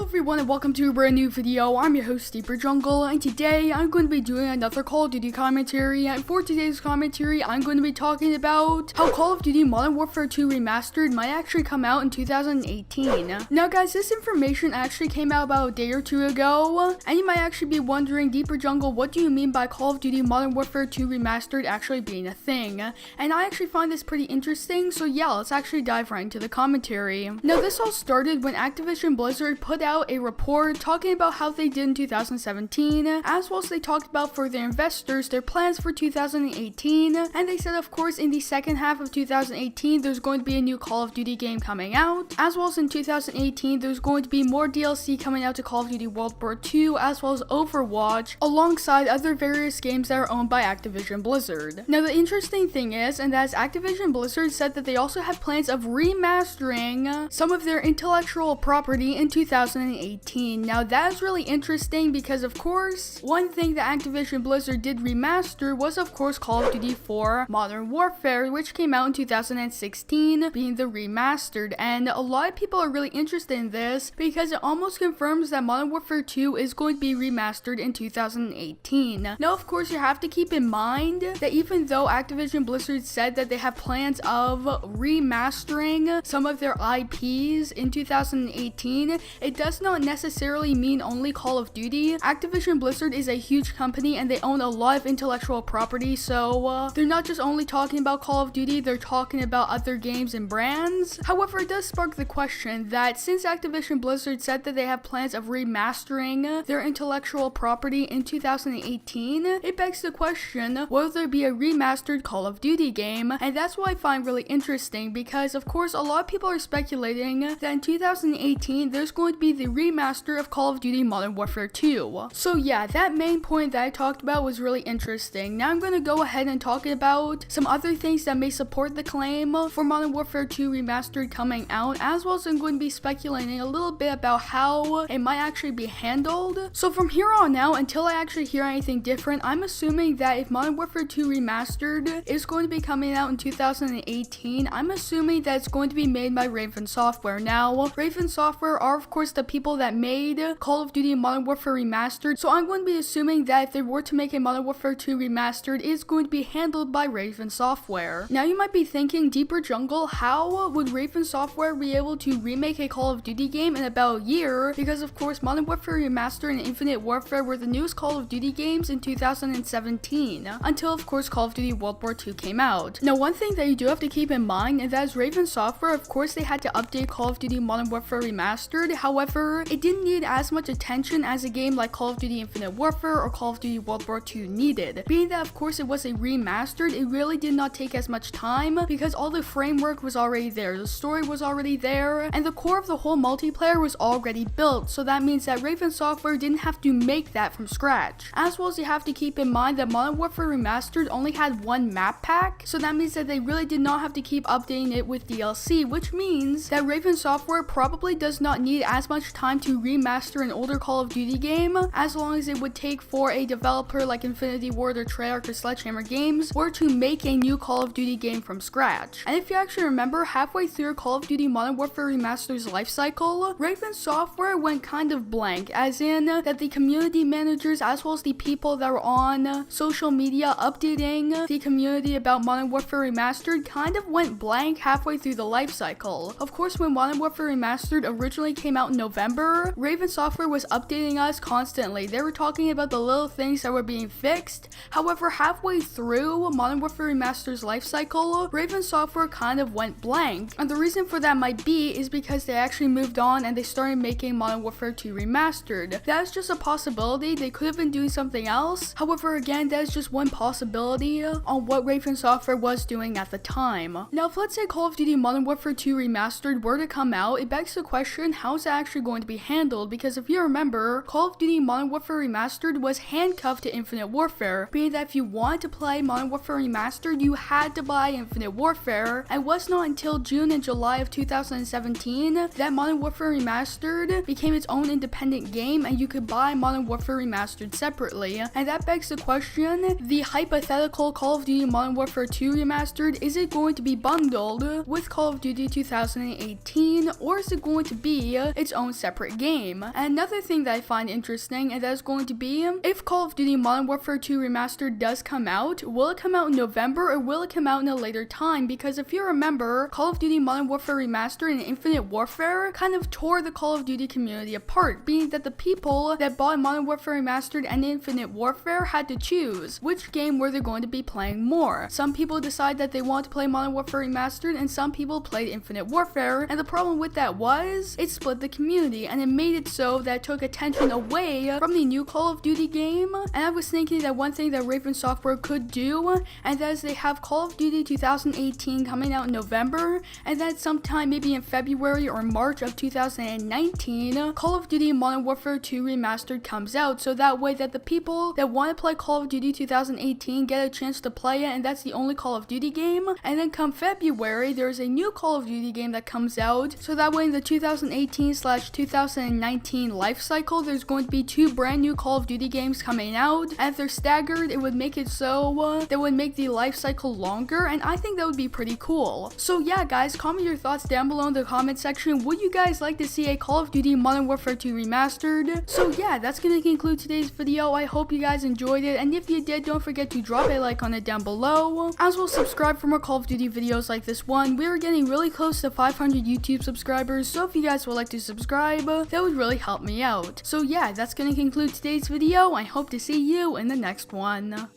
everyone and welcome to a brand new video. I'm your host Deeper Jungle, and today I'm going to be doing another Call of Duty commentary. And for today's commentary, I'm going to be talking about how Call of Duty Modern Warfare 2 Remastered might actually come out in 2018. Now guys, this information actually came out about a day or two ago, and you might actually be wondering, Deeper Jungle, what do you mean by Call of Duty Modern Warfare 2 Remastered actually being a thing? And I actually find this pretty interesting, so yeah, let's actually dive right into the commentary. Now this all started when Activision Blizzard put out a report talking about how they did in 2017, as well as they talked about for their investors their plans for 2018, and they said of course in the second half of 2018 there's going to be a new Call of Duty game coming out, as well as in 2018 there's going to be more DLC coming out to Call of Duty World War II, as well as Overwatch, alongside other various games that are owned by Activision Blizzard. Now the interesting thing is, and that is Activision Blizzard said that they also have plans of remastering some of their intellectual property in 2018. Now that is really interesting because of course one thing that Activision Blizzard did remaster was of course Call of Duty 4 Modern Warfare, which came out in 2016, being the remastered, and a lot of people are really interested in this because it almost confirms that Modern Warfare 2 is going to be remastered in 2018. Now of course you have to keep in mind that even though Activision Blizzard said that they have plans of remastering some of their IPs in 2018, it does not necessarily mean only Call of Duty. Activision Blizzard is a huge company and they own a lot of intellectual property, so they're not just only talking about Call of Duty, they're talking about other games and brands. However, it does spark the question that since Activision Blizzard said that they have plans of remastering their intellectual property in 2018, it begs the question, will there be a remastered Call of Duty game? And that's what I find really interesting because of course a lot of people are speculating that in 2018 there's going to be the remaster of Call of Duty Modern Warfare 2. So yeah, that main point that I talked about was really interesting. Now I'm going to go ahead and talk about some other things that may support the claim for Modern Warfare 2 Remastered coming out, as well as I'm going to be speculating a little bit about how it might actually be handled. So from here on out, until I actually hear anything different, I'm assuming that if Modern Warfare 2 Remastered is going to be coming out in 2018, I'm assuming that it's going to be made by Raven Software. Now, Raven Software are of course the people that made Call of Duty Modern Warfare Remastered, so I'm going to be assuming that if they were to make a Modern Warfare 2 Remastered, it's going to be handled by Raven Software. Now you might be thinking, Deeper Jungle, how would Raven Software be able to remake a Call of Duty game in about a year? Because of course Modern Warfare Remastered and Infinite Warfare were the newest Call of Duty games in 2017, until of course Call of Duty World War II came out. Now one thing that you do have to keep in mind, and that is Raven Software, of course they had to update Call of Duty Modern Warfare Remastered, however, it didn't need as much attention as a game like Call of Duty Infinite Warfare or Call of Duty World War II needed. Being that of course it was a remastered, it really did not take as much time because all the framework was already there, the story was already there, and the core of the whole multiplayer was already built, so that means that Raven Software didn't have to make that from scratch. As well as you have to keep in mind that Modern Warfare Remastered only had one map pack, so that means that they really did not have to keep updating it with DLC, which means that Raven Software probably does not need as much time to remaster an older Call of Duty game as long as it would take for a developer like Infinity Ward or Treyarch or Sledgehammer Games were to make a new Call of Duty game from scratch. And if you actually remember, halfway through Call of Duty Modern Warfare Remastered's lifecycle, Raven Software went kind of blank, as in that the community managers as well as the people that were on social media updating the community about Modern Warfare Remastered kind of went blank halfway through the lifecycle. Of course, when Modern Warfare Remastered originally came out in November, Raven Software was updating us constantly. They were talking about the little things that were being fixed. However, halfway through Modern Warfare Remastered's lifecycle, Raven Software kind of went blank. And the reason for that might be is because they actually moved on and they started making Modern Warfare 2 Remastered. That is just a possibility. They could have been doing something else. However, again, that is just one possibility on what Raven Software was doing at the time. Now, if let's say Call of Duty Modern Warfare 2 Remastered were to come out, it begs the question, how is that actually going to be handled? Because if you remember, Call of Duty Modern Warfare Remastered was handcuffed to Infinite Warfare, being that if you wanted to play Modern Warfare Remastered, you had to buy Infinite Warfare, and it was not until June and July of 2017 that Modern Warfare Remastered became its own independent game and you could buy Modern Warfare Remastered separately. And that begs the question, the hypothetical Call of Duty Modern Warfare 2 Remastered, is it going to be bundled with Call of Duty 2018, or is it going to be its own separate game. And another thing that I find interesting, and that is going to be, if Call of Duty Modern Warfare 2 Remastered does come out, will it come out in November or will it come out in a later time? Because if you remember, Call of Duty Modern Warfare Remastered and Infinite Warfare kind of tore the Call of Duty community apart, being that the people that bought Modern Warfare Remastered and Infinite Warfare had to choose which game were they going to be playing more. Some people decided that they wanted to play Modern Warfare Remastered and some people played Infinite Warfare, and the problem with that was it split the community and it made it so that it took attention away from the new Call of Duty game. And I was thinking that one thing that Raven Software could do, and that is they have Call of Duty 2018 coming out in November, and then sometime maybe in February or March of 2019, Call of Duty Modern Warfare 2 Remastered comes out, so that way that the people that want to play Call of Duty 2018 get a chance to play it, and that's the only Call of Duty game. And then come February, there's a new Call of Duty game that comes out, so that way in the 2018/2019 life cycle, there's going to be 2 brand new Call of Duty games coming out, and if they're staggered, it would make it so that would make the life cycle longer, and I think that would be pretty cool. So yeah guys, comment your thoughts down below in the comment section. Would you guys like to see a Call of Duty Modern Warfare 2 Remastered? So yeah, that's gonna conclude today's video. I hope you guys enjoyed it, and if you did, don't forget to drop a like on it down below, as well subscribe for more Call of Duty videos like this one. We are getting really close to 500 YouTube subscribers, so if you guys would like to subscribe, that would really help me out. So yeah, that's gonna conclude today's video. I hope to see you in the next one.